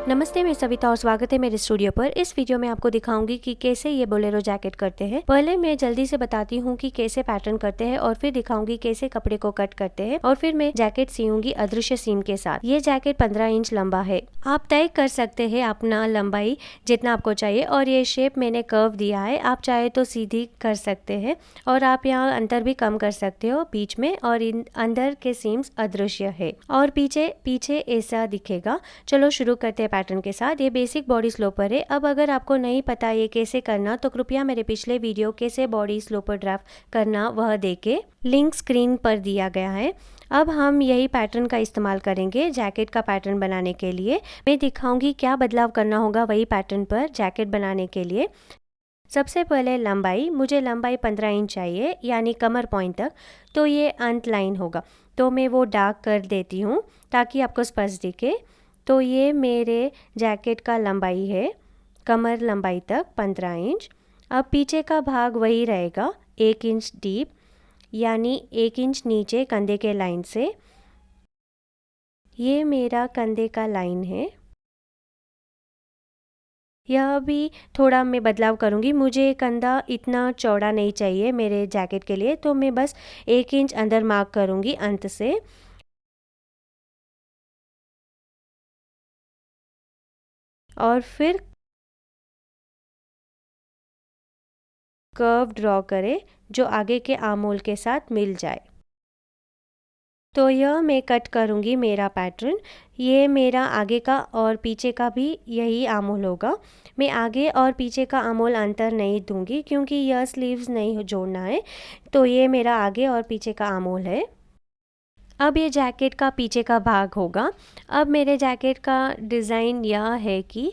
नमस्ते, मैं सविता और स्वागत है मेरे स्टूडियो पर। इस वीडियो में आपको दिखाऊंगी कि कैसे ये बोलेरो जैकेट करते हैं। पहले मैं जल्दी से बताती हूँ कि कैसे पैटर्न करते हैं और फिर दिखाऊंगी कैसे कपड़े को कट करते हैं और फिर मैं जैकेट सीऊंगी अदृश्य सीम के साथ। ये जैकेट 15 इंच लंबा है। आप तय कर सकते हैं अपना लंबाई जितना आपको चाहिए और ये शेप मैंने कर्व दिया है। आप चाहे तो सीधी कर सकते हैं और आप यहाँ अंतर भी कम कर सकते हो बीच में, और अंदर के सीम्स अदृश्य है और पीछे ऐसा दिखेगा। चलो शुरू करते हैं पैटर्न के साथ। ये बेसिक बॉडी स्लोपर है। अब अगर आपको नहीं पता ये कैसे करना तो कृपया मेरे पिछले वीडियो कैसे बॉडी स्लोपर ड्राफ्ट करना वह देखे, लिंक स्क्रीन पर दिया गया है। अब हम यही पैटर्न का इस्तेमाल करेंगे जैकेट का पैटर्न बनाने के लिए। मैं दिखाऊंगी क्या बदलाव करना होगा वही पैटर्न पर जैकेट बनाने के लिए। सबसे पहले लंबाई, मुझे लंबाई 15 इंच चाहिए यानी कमर पॉइंट तक, तो ये अंत लाइन होगा तो मैं वो डार्क कर देती हूँ ताकि आपको स्पष्ट दिखे। तो ये मेरे जैकेट का लंबाई है, कमर लंबाई तक 15 इंच। अब पीछे का भाग वही रहेगा 1 इंच डीप यानी 1 इंच नीचे कंधे के लाइन से। ये मेरा कंधे का लाइन है। यह भी थोड़ा मैं बदलाव करूँगी। मुझे कंधा इतना चौड़ा नहीं चाहिए मेरे जैकेट के लिए, तो मैं बस 1 इंच अंदर मार्क करूँगी अंत से। और फिर कर्व ड्रॉ करें जो आगे के आर्म के साथ मिल जाए। तो यह मैं कट करूँगी मेरा पैटर्न। ये मेरा आगे का और पीछे का भी यही आर्म होल होगा। मैं आगे और पीछे का आर्म होल अंतर नहीं दूंगी क्योंकि यह स्लीव्स नहीं जोड़ना है। तो ये मेरा आगे और पीछे का आर्म होल है। अब ये जैकेट का पीछे का भाग होगा। अब मेरे जैकेट का डिज़ाइन यह है कि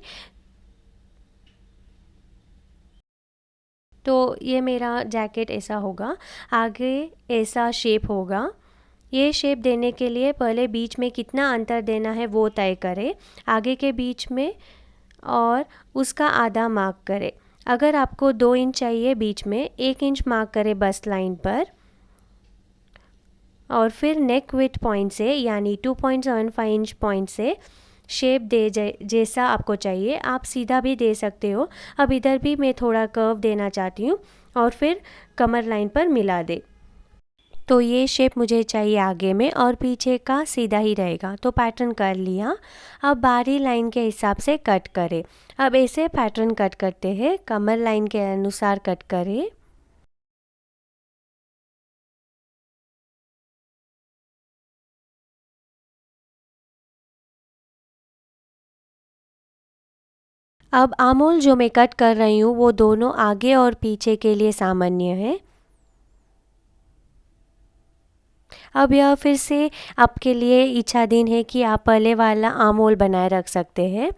तो ये मेरा जैकेट ऐसा होगा, आगे ऐसा शेप होगा। ये शेप देने के लिए पहले बीच में कितना अंतर देना है वो तय करें, आगे के बीच में और उसका आधा मार्क करें। अगर आपको 2 इंच चाहिए बीच में, 1 इंच मार्क करें बस्ट लाइन पर और फिर नेक विड्थ पॉइंट से यानी 2.75 इंच पॉइंट से शेप दे जैसा आपको चाहिए। आप सीधा भी दे सकते हो। अब इधर भी मैं थोड़ा कर्व देना चाहती हूँ और फिर कमर लाइन पर मिला दे। तो ये शेप मुझे चाहिए आगे में और पीछे का सीधा ही रहेगा। तो पैटर्न कर लिया। अब बारी लाइन के हिसाब से कट करें। अब ऐसे पैटर्न कट करते हैं, कमर लाइन के अनुसार कट करें। अब आर्म होल जो मैं कट कर रही हूँ वो दोनों आगे और पीछे के लिए सामान्य है। अब यह फिर से आपके लिए इच्छाधीन है कि आप पहले वाला आर्म होल बनाए रख सकते हैं।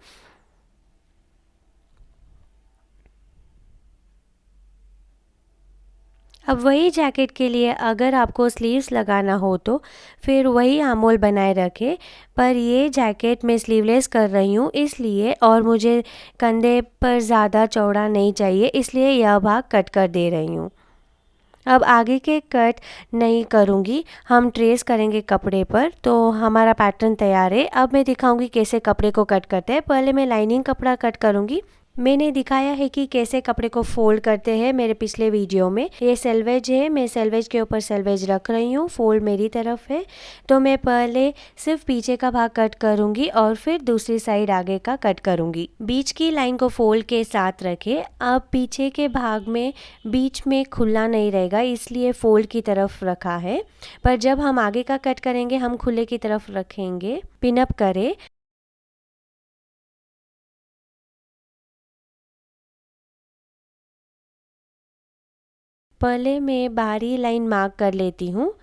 अब वही जैकेट के लिए अगर आपको स्लीव्स लगाना हो तो फिर वही आर्म होल बनाए रखें, पर ये जैकेट मैं स्लीवलेस कर रही हूँ इसलिए, और मुझे कंधे पर ज़्यादा चौड़ा नहीं चाहिए इसलिए यह भाग कट कर दे रही हूँ। अब आगे के कट नहीं करूँगी, हम ट्रेस करेंगे कपड़े पर। तो हमारा पैटर्न तैयार है। अब मैं दिखाऊंगी कैसे कपड़े को कट करते हैं। पहले मैं लाइनिंग कपड़ा कट करूँगी। मैंने दिखाया है कि कैसे कपड़े को फोल्ड करते हैं मेरे पिछले वीडियो में। ये सेल्वेज है, मैं सेल्वेज के ऊपर सेल्वेज रख रही हूँ, फोल्ड मेरी तरफ है। तो मैं पहले सिर्फ पीछे का भाग कट करूँगी और फिर दूसरी साइड आगे का कट करूँगी। बीच की लाइन को फोल्ड के साथ रखें। अब पीछे के भाग में बीच में खुला नहीं रहेगा इसलिए फोल्ड की तरफ रखा है, पर जब हम आगे का कट करेंगे हम खुले की तरफ रखेंगे। पिनअप करें। पहले मैं बाहरी लाइन मार्क कर लेती हूँ।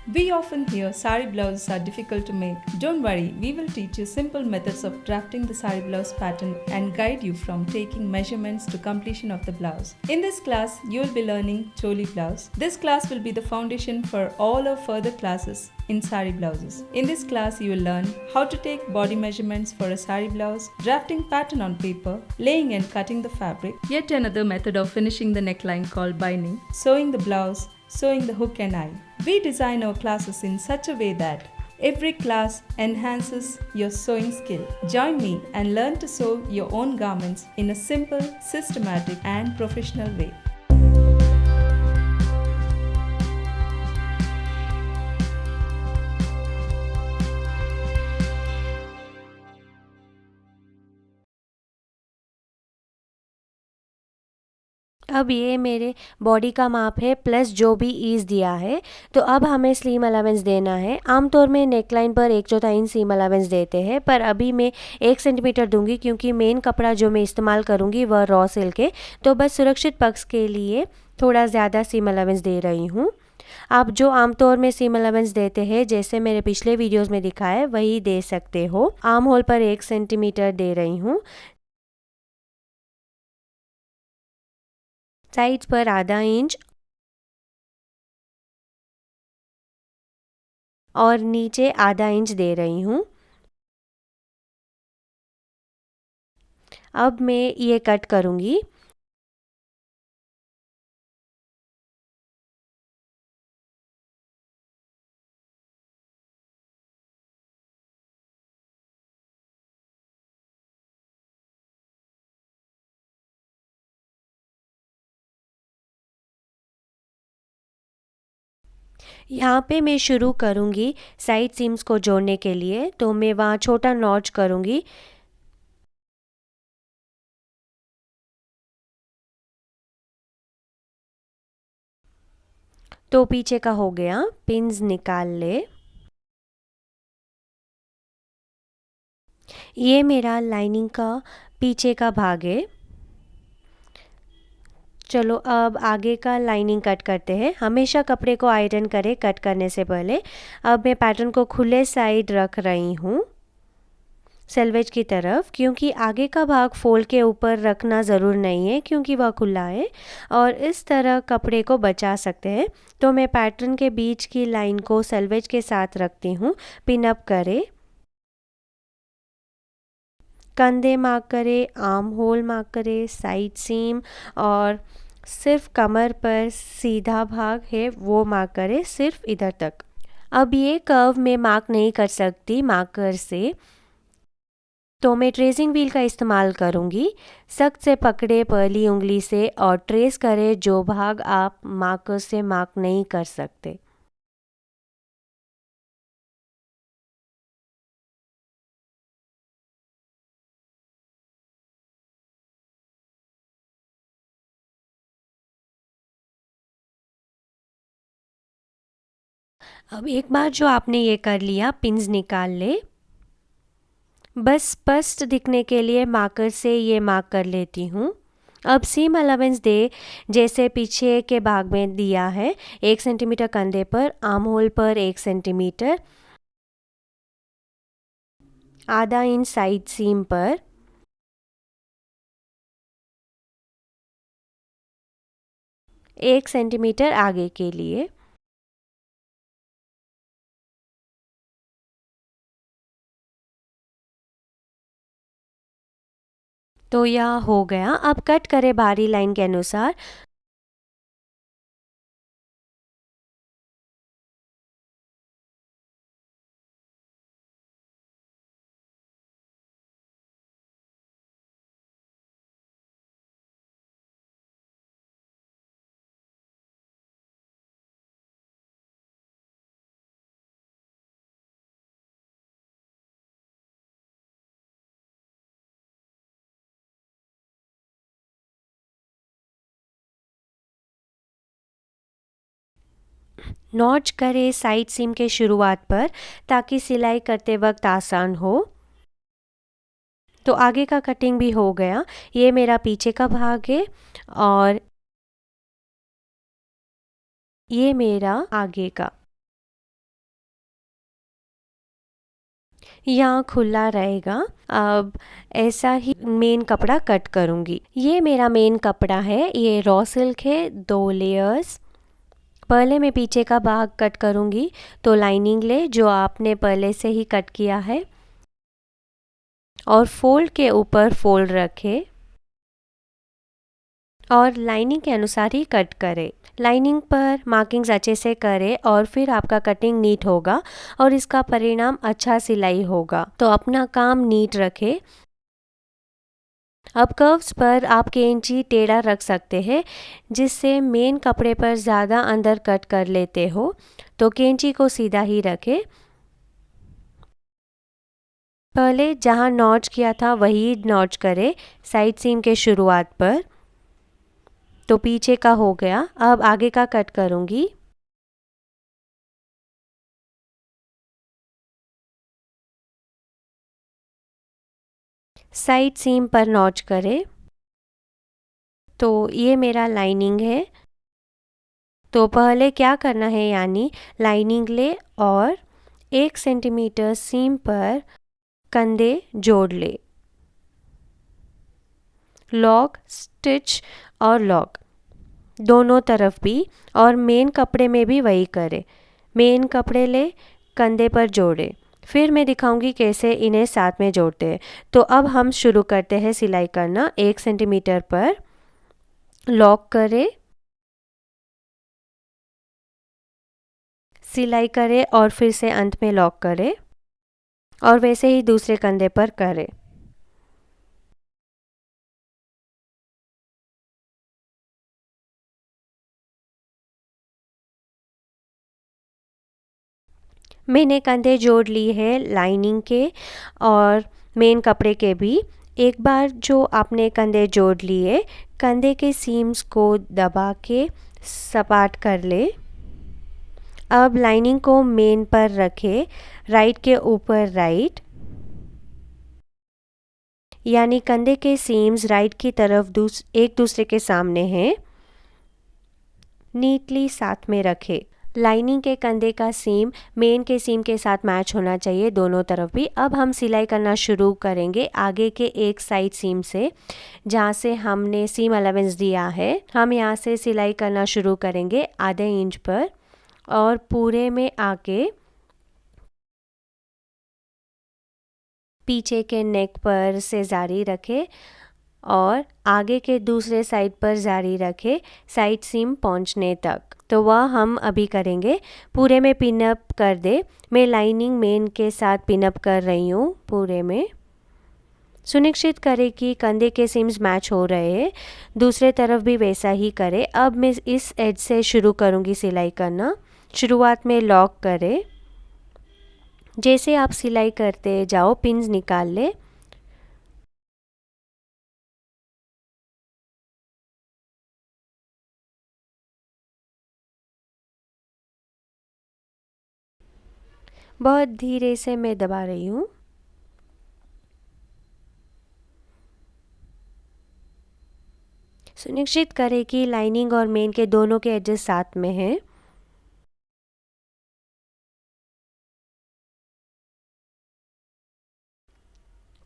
We often hear sari blouses are difficult to make. Don't worry, we will teach you simple methods of drafting the sari blouse pattern and guide you from taking measurements to completion of the blouse. In this class, you will be learning choli blouse. This class will be the foundation for all our further classes in sari blouses. In this class, you will learn how to take body measurements for a sari blouse, drafting pattern on paper, laying and cutting the fabric, yet another method of finishing the neckline called binding, sewing the blouse, sewing the hook and eye. We design our classes in such a way that every class enhances your sewing skill. Join me and learn to sew your own garments in a simple, systematic, and professional way. अब ये मेरे body का माप है plus जो भी ease दिया है। तो अब हमें सीम अलावेंस देना है। आमतौर में नेकलाइन पर 1/4 सीम अलावेंस देते हैं, पर अभी मैं 1 सेंटीमीटर दूंगी क्योंकि मेन कपड़ा जो मैं इस्तेमाल करूंगी वह रॉ सिल्क है। तो बस सुरक्षित पक्ष के लिए थोड़ा ज़्यादा सीम अलावेंस दे रही हूँ। आप जो आमतौर में सीम अलावेंस देते हैं जैसे मेरे पिछले वीडियोज़ में दिखाया है वही दे सकते हो। आर्म होल पर 1 सेंटीमीटर दे रही हूँ, साइड्स पर ½ इंच और नीचे ½ इंच दे रही हूँ। अब मैं ये कट करूँगी। यहाँ पे मैं शुरू करूँगी साइड सीम्स को जोड़ने के लिए, तो मैं वहाँ छोटा नॉच करूँगी। तो पीछे का हो गया, पिन्स निकाल ले। ये मेरा लाइनिंग का पीछे का भाग है। चलो अब आगे का लाइनिंग कट करते हैं। हमेशा कपड़े को आयरन करें कट करने से पहले। अब मैं पैटर्न को खुले साइड रख रही हूँ सेल्वेज की तरफ, क्योंकि आगे का भाग फोल्ड के ऊपर रखना ज़रूर नहीं है क्योंकि वह खुला है और इस तरह कपड़े को बचा सकते हैं। तो मैं पैटर्न के बीच की लाइन को सेल्वेज के साथ रखती हूँ। पिन अप करें, कंधे मार्क करें, आर्म होल मार्क करें, साइड सीम और सिर्फ कमर पर सीधा भाग है वो मार्क करें, सिर्फ इधर तक। अब ये कर्व मैं मार्क नहीं कर सकती मार्कर से, तो मैं ट्रेसिंग व्हील का इस्तेमाल करूँगी। सख्त से पकड़े पहली उंगली से और ट्रेस करें जो भाग आप मार्कर से मार्क नहीं कर सकते। अब एक बार जो आपने ये कर लिया, पिन्स निकाल ले। बस स्पष्ट दिखने के लिए मार्कर से ये मार्क कर लेती हूँ। अब सीम अलावेंस दे जैसे पीछे के भाग में दिया है, 1 सेंटीमीटर कंधे पर, आर्म होल पर 1 सेंटीमीटर, ½ इंच साइड सीम पर, एक सेंटीमीटर आगे के लिए। तो यह हो गया। अब कट करें बाहरी लाइन के अनुसार। नॉच करें साइड सीम के शुरुआत पर ताकि सिलाई करते वक्त आसान हो। तो आगे का कटिंग भी हो गया। ये मेरा पीछे का भाग है और ये मेरा आगे का। यहाँ खुला रहेगा। अब ऐसा ही मेन कपड़ा कट करूँगी। ये मेरा मेन कपड़ा है, ये रॉ सिल्क है, 2 लेयर्स। पहले मैं पीछे का भाग कट करूँगी, तो लाइनिंग ले जो आपने पहले से ही कट किया है और फोल्ड के ऊपर फोल्ड रखें और लाइनिंग के अनुसार ही कट करें। लाइनिंग पर मार्किंग्स अच्छे से करें और फिर आपका कटिंग नीट होगा और इसका परिणाम अच्छा सिलाई होगा। तो अपना काम नीट रखें। अब कर्व्स पर आप कैंची टेढ़ा रख सकते हैं जिससे मेन कपड़े पर ज़्यादा अंदर कट कर लेते हो, तो कैंची को सीधा ही रखें। पहले जहाँ नॉच किया था वही नॉच करें साइड सीम के शुरुआत पर। तो पीछे का हो गया, अब आगे का कट करूँगी। साइड सीम पर नॉच करें। तो ये मेरा लाइनिंग है। तो पहले क्या करना है, यानी लाइनिंग ले और 1 सेंटीमीटर सीम पर कंधे जोड़ ले। लॉक, स्टिच और लॉक दोनों तरफ भी, और मेन कपड़े में भी वही करें। मेन कपड़े ले, कंधे पर जोड़े। फिर मैं दिखाऊंगी कैसे इन्हें साथ में जोड़ते हैं। तो अब हम शुरू करते हैं सिलाई करना। 1 सेंटीमीटर पर लॉक करें, सिलाई करें और फिर से अंत में लॉक करें और वैसे ही दूसरे कंधे पर करें। मैंने कंधे जोड़ ली है लाइनिंग के और मेन कपड़े के भी। एक बार जो आपने कंधे जोड़ लिए, कंधे के सीम्स को दबा के सपाट कर ले। अब लाइनिंग को मेन पर रखें, राइट के ऊपर राइट, यानी कंधे के सीम्स राइट की तरफ एक दूसरे के सामने हैं। नीटली साथ में रखें। लाइनिंग के कंधे का सीम मेन के सीम के साथ मैच होना चाहिए दोनों तरफ भी। अब हम सिलाई करना शुरू करेंगे आगे के एक साइड सीम से, जहाँ से हमने सीम अलावेंस दिया है। हम यहाँ से सिलाई करना शुरू करेंगे आधे इंच पर और पूरे में आके पीछे के नेक पर से जारी रखें और आगे के दूसरे साइड पर जारी रखें साइड सीम पहुंचने तक। तो वह हम अभी करेंगे। पूरे में पिन अप कर दे। मैं लाइनिंग मेन के साथ पिन अप कर रही हूँ पूरे में। सुनिश्चित करें कि कंधे के सीम्स मैच हो रहे हैं। दूसरे तरफ भी वैसा ही करें। अब मैं इस एज से शुरू करूँगी सिलाई करना। शुरुआत में लॉक करें। जैसे आप सिलाई करते जाओ पिन्स निकाल ले। बहुत धीरे से मैं दबा रही हूँ। सुनिश्चित करें कि लाइनिंग और मेन के दोनों के एजेस साथ में हैं।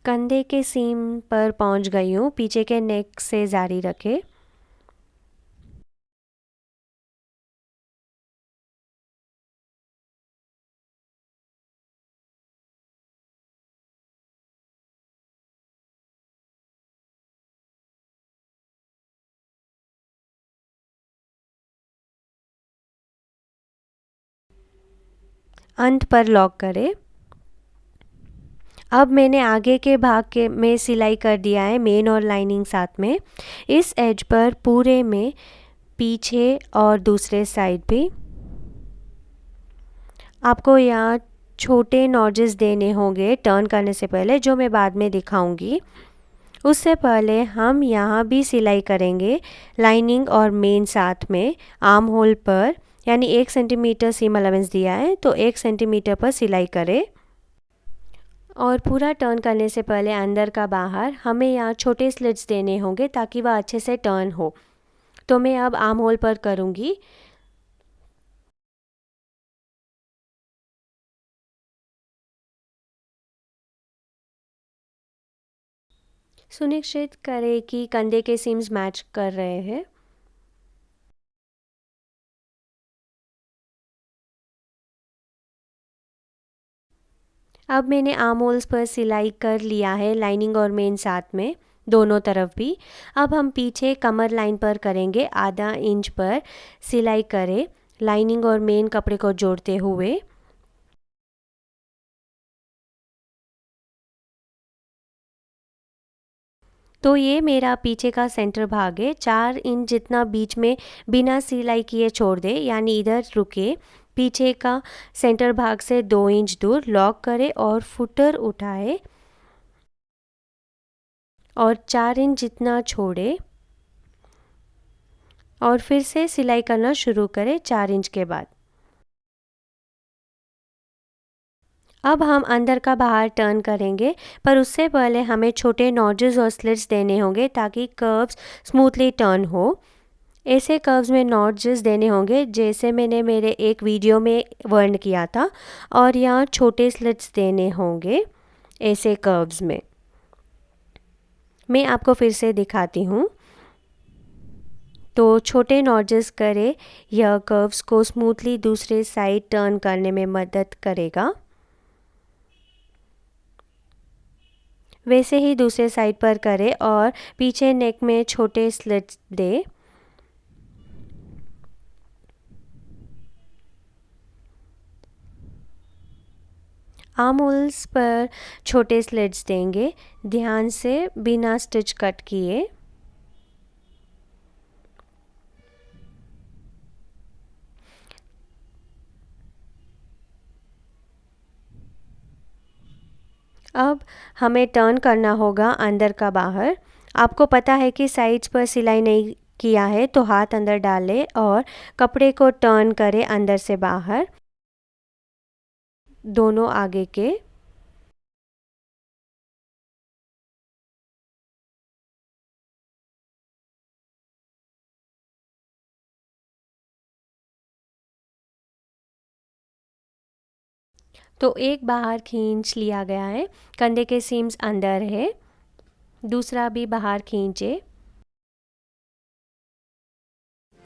कंधे के सीम पर पहुंच गई हूँ। पीछे के नेक से जारी रखें। अंत पर लॉक करें। अब मैंने आगे के भाग के में सिलाई कर दिया है, मेन और लाइनिंग साथ में। इस एज पर पूरे में पीछे और दूसरे साइड भी आपको यहाँ छोटे नॉजेस देने होंगे टर्न करने से पहले, जो मैं बाद में दिखाऊंगी। उससे पहले हम यहाँ भी सिलाई करेंगे लाइनिंग और मेन साथ में आर्म होल पर, यानी 1 सेंटीमीटर सीम अलावेंस दिया है तो 1 सेंटीमीटर पर सिलाई करें। और पूरा टर्न करने से पहले अंदर का बाहर हमें यहाँ छोटे स्लिट्स देने होंगे ताकि वह अच्छे से टर्न हो। तो मैं अब आर्म होल पर करूँगी। सुनिश्चित करें कि कंधे के सीम्स मैच कर रहे हैं। अब मैंने आर्म होल्स पर सिलाई कर लिया है लाइनिंग और मेन साथ में। दोनों तरफ भी। अब हम पीछे कमर लाइन पर करेंगे आधा इंच पर सिलाई करें लाइनिंग और मेन कपड़े को जोड़ते हुए। तो ये मेरा पीछे का सेंटर भाग है। 4 इंच जितना बीच में बिना सिलाई किए छोड़ दे, यानी इधर रुके। पीछे का सेंटर भाग से 2 इंच दूर लॉक करें और फुटर उठाए और 4 इंच जितना छोड़े और फिर से सिलाई करना शुरू करें 4 इंच के बाद। अब हम अंदर का बाहर टर्न करेंगे, पर उससे पहले हमें छोटे नॉचेस और स्लिट्स देने होंगे ताकि कर्व्स स्मूथली टर्न हो। ऐसे कर्व्स में नॉचेस देने होंगे जैसे मैंने मेरे एक वीडियो में वर्णन किया था, और यहाँ छोटे स्लिट्स देने होंगे ऐसे कर्व्स में। मैं आपको फिर से दिखाती हूँ। तो छोटे नॉचेस करें, यह कर्व्स को स्मूथली दूसरे साइड टर्न करने में मदद करेगा। वैसे ही दूसरे साइड पर करें और पीछे नेक में छोटे स्लिट्स दें। आर्म होल्स पर छोटे स्लिट्स देंगे, ध्यान से बिना स्टिच कट किए। अब हमें टर्न करना होगा अंदर का बाहर। आपको पता है कि साइड्स पर सिलाई नहीं किया है, तो हाथ अंदर डालें और कपड़े को टर्न करें अंदर से बाहर, दोनों आगे के। तो एक बाहर खींच लिया गया है, कंधे के सीम्स अंदर है, दूसरा भी बाहर खींचे।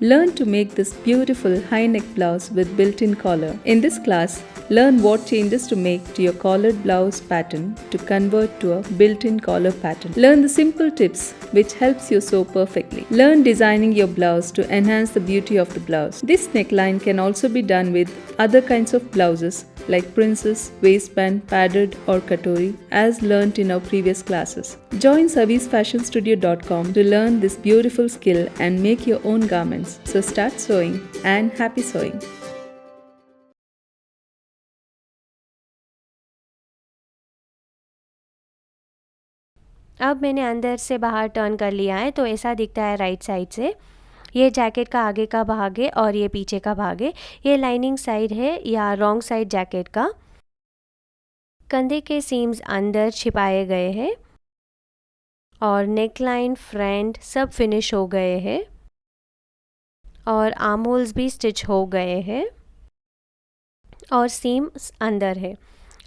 Learn to make this beautiful high neck blouse with built-in collar. In this class, learn what changes to make to your collared blouse pattern to convert to a built-in collar pattern. Learn the simple tips which helps you sew perfectly. Learn designing your blouse to enhance the beauty of the blouse. This neckline can also be done with other kinds of blouses like princess, waistband, padded or katori as learnt in our previous classes. Join savisfashionstudio.com to learn this beautiful skill and make your own garments. So start sewing and happy sewing. अब मैंने अंदर से बाहर turn कर लिया है, तो ऐसा दिखता है राइट साइड से। ये जैकेट का आगे का भाग है और ये पीछे का भाग है। ये लाइनिंग साइड है या रॉन्ग साइड जैकेट का। कंधे के सीम्स अंदर छिपाए गए हैं और नेकलाइन, फ्रंट सब फिनिश हो गए हैं और आर्म होल्स भी स्टिच हो गए हैं और सीम्स अंदर है।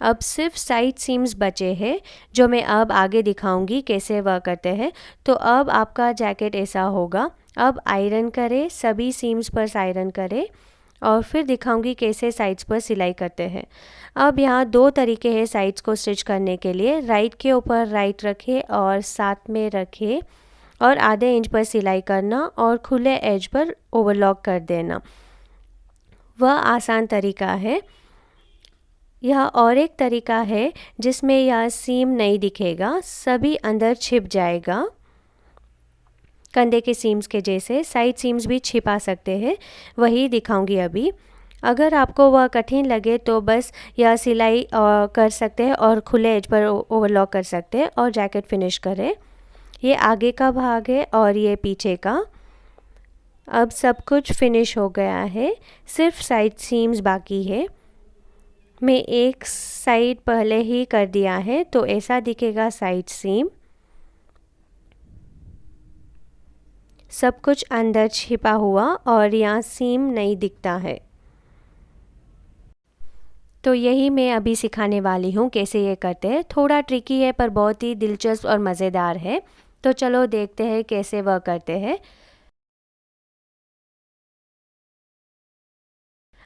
अब सिर्फ साइड सीम्स बचे हैं जो मैं अब आगे दिखाऊंगी कैसे वह करते हैं। तो अब आपका जैकेट ऐसा होगा। अब आयरन करें, सभी सीम्स पर आयरन करें और फिर दिखाऊंगी कैसे साइड्स पर सिलाई करते हैं। अब यहाँ 2 तरीके हैं साइड्स को स्टिच करने के लिए। राइट के ऊपर राइट रखें और साथ में रखें और आधे इंच पर सिलाई करना और खुले एज पर ओवरलॉक कर देना। वह आसान तरीका है। यह और एक तरीका है जिसमें यह सीम नहीं दिखेगा, सभी अंदर छिप जाएगा। कंधे के सीम्स के जैसे साइड सीम्स भी छिपा सकते हैं, वही दिखाऊंगी अभी। अगर आपको वह कठिन लगे तो बस यह सिलाई कर सकते हैं और खुले एज पर ओवरलॉक कर सकते हैं और जैकेट फिनिश करें। ये आगे का भाग है और ये पीछे का। अब सब कुछ फिनिश हो गया है, सिर्फ साइड सीम्स बाकी है। मैं एक साइड पहले ही कर दिया है, तो ऐसा दिखेगा साइड सीम। सब कुछ अंदर छिपा हुआ और यहाँ सीम नहीं दिखता है। तो यही मैं अभी सिखाने वाली हूँ कैसे ये करते हैं। थोड़ा ट्रिकी है पर बहुत ही दिलचस्प और मज़ेदार है। तो चलो देखते हैं कैसे वह करते हैं।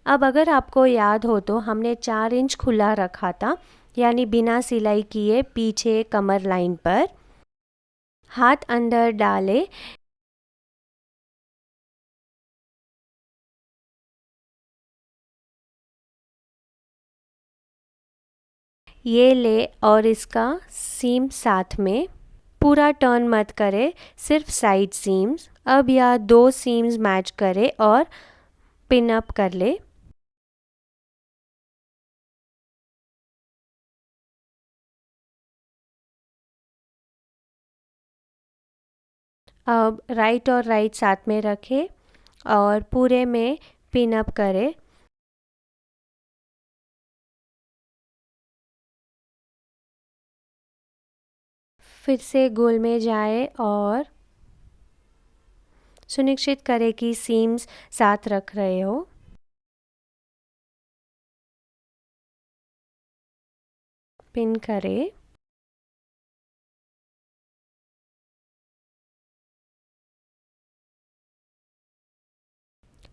अब अगर आपको याद हो तो हमने 4 इंच खुला रखा था, यानी बिना सिलाई किए पीछे कमर लाइन पर। हाथ अंदर डाले, ये ले और इसका सीम साथ में, पूरा टर्न मत करे, सिर्फ साइड सीम्स। अब यह दो सीम्स मैच करे और पिन अप कर ले। अब राइट और राइट साथ में रखे और पूरे में पिन अप करे। फिर से गोल में जाए और सुनिश्चित करें कि सीम्स साथ रख रहे हो। पिन करें।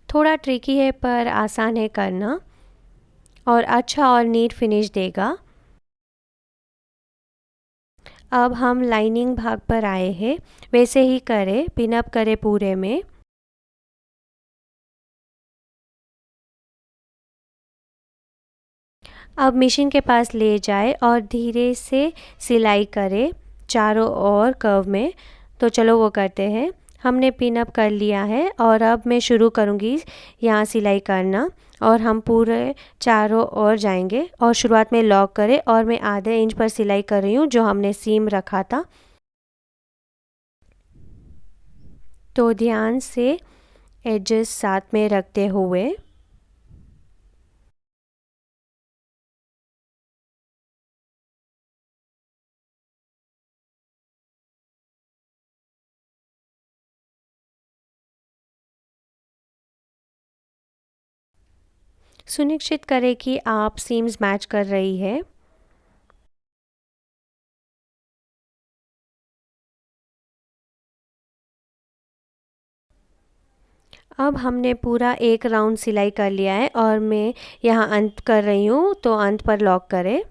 थोड़ा ट्रिकी है पर आसान है करना और अच्छा और नीट फिनिश देगा। अब हम लाइनिंग भाग पर आए हैं, वैसे ही करें, पिन अप करें पूरे में। अब मशीन के पास ले जाए और धीरे से सिलाई करें चारों ओर कर्व में। तो चलो वो करते हैं। हमने पिन अप कर लिया है और अब मैं शुरू करूँगी यहाँ सिलाई करना और हम पूरे चारों ओर जाएंगे और शुरुआत में लॉक करें और मैं आधे इंच पर सिलाई कर रही हूँ जो हमने सीम रखा था। तो ध्यान से एजेस साथ में रखते हुए सुनिश्चित करें कि आप सीम्स मैच कर रही है। अब हमने पूरा एक राउंड सिलाई कर लिया है और मैं यहाँ अंत कर रही हूँ, तो अंत पर लॉक करें।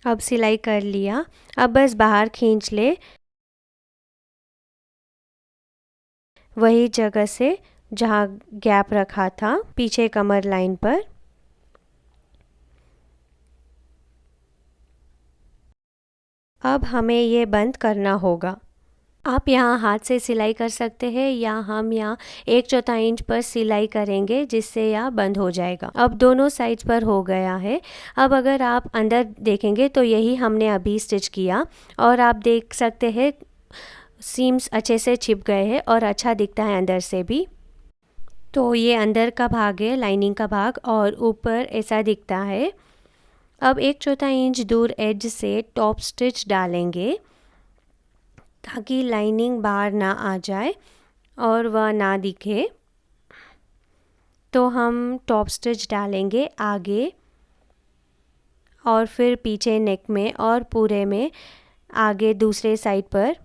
अब सिलाई कर लिया, अब बस बाहर खींच ले वही जगह से जहाँ गैप रखा था पीछे कमर लाइन पर। अब हमें ये बंद करना होगा। आप यहाँ हाथ से सिलाई कर सकते हैं या हम यहाँ 1/4 इंच पर सिलाई करेंगे जिससे यह बंद हो जाएगा। अब दोनों साइड्स पर हो गया है। अब अगर आप अंदर देखेंगे तो यही हमने अभी स्टिच किया और आप देख सकते हैं सीम्स अच्छे से छिप गए हैं और अच्छा दिखता है अंदर से भी। तो ये अंदर का भाग है, लाइनिंग का भाग, और ऊपर ऐसा दिखता है। अब 1/4 इंच दूर एज से टॉप स्टिच डालेंगे ताकि लाइनिंग बाहर ना आ जाए और वह ना दिखे। तो हम टॉप स्टिच डालेंगे आगे और फिर पीछे नेक में और पूरे में, आगे दूसरे साइड पर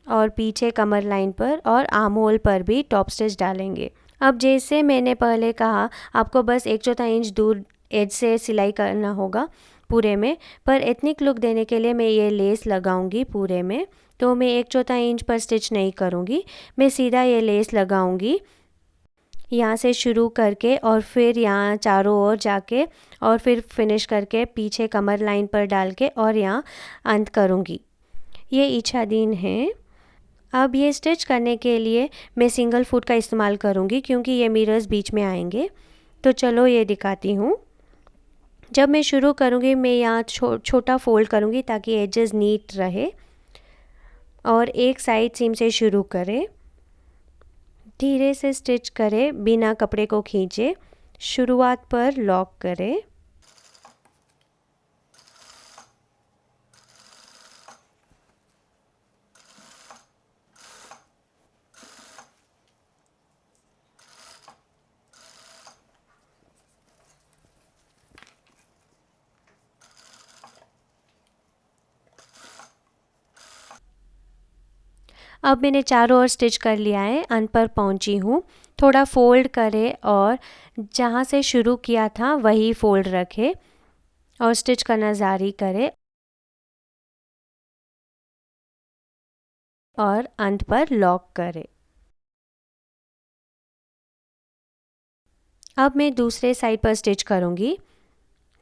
और पीछे कमर लाइन पर और आर्म होल पर भी टॉप स्टिच डालेंगे। अब जैसे मैंने पहले कहा, आपको बस 1/4 इंच दूर एज से सिलाई करना होगा पूरे में, पर एथनिक लुक देने के लिए मैं ये लेस लगाऊंगी पूरे में। तो मैं 1/4 इंच पर स्टिच नहीं करूँगी, मैं सीधा ये लेस लगाऊंगी यहाँ से शुरू करके और फिर यहाँ चारों ओर जाके और फिर फिनिश करके पीछे कमर लाइन पर डाल के और यहाँ अंत करूँगी। ये इच्छाधीन है। अब ये स्टिच करने के लिए मैं सिंगल फुट का इस्तेमाल करूँगी क्योंकि ये मिरर्स बीच में आएंगे। तो चलो ये दिखाती हूँ। जब मैं शुरू करूँगी मैं यहाँ छोटा फोल्ड करूँगी ताकि एजेस नीट रहे और एक साइड सीम से शुरू करें। धीरे से स्टिच करें बिना कपड़े को खींचे, शुरुआत पर लॉक करें। अब मैंने चारों ओर स्टिच कर लिया है, अंत पर पहुंची हूँ। थोड़ा फोल्ड करें और जहाँ से शुरू किया था वही फोल्ड रखें और स्टिच करना जारी करें और अंत पर लॉक करें। अब मैं दूसरे साइड पर स्टिच करूँगी।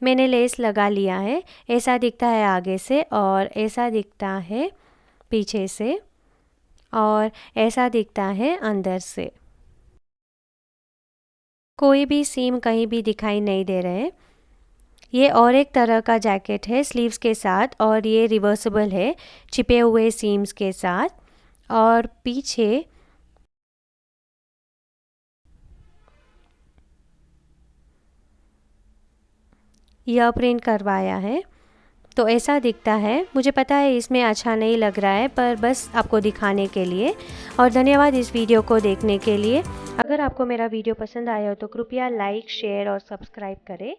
मैंने लेस लगा लिया है। ऐसा दिखता है आगे से और ऐसा दिखता है पीछे से और ऐसा दिखता है अंदर से। कोई भी सीम कहीं भी दिखाई नहीं दे रहे हैं। ये और एक तरह का जैकेट है स्लीव्स के साथ और ये रिवर्सिबल है छिपे हुए सीम्स के साथ। और पीछे यह प्रिंट करवाया है तो ऐसा दिखता है। मुझे पता है इसमें अच्छा नहीं लग रहा है पर बस आपको दिखाने के लिए। और धन्यवाद इस वीडियो को देखने के लिए। अगर आपको मेरा वीडियो पसंद आया हो तो कृपया लाइक शेयर और सब्सक्राइब करें।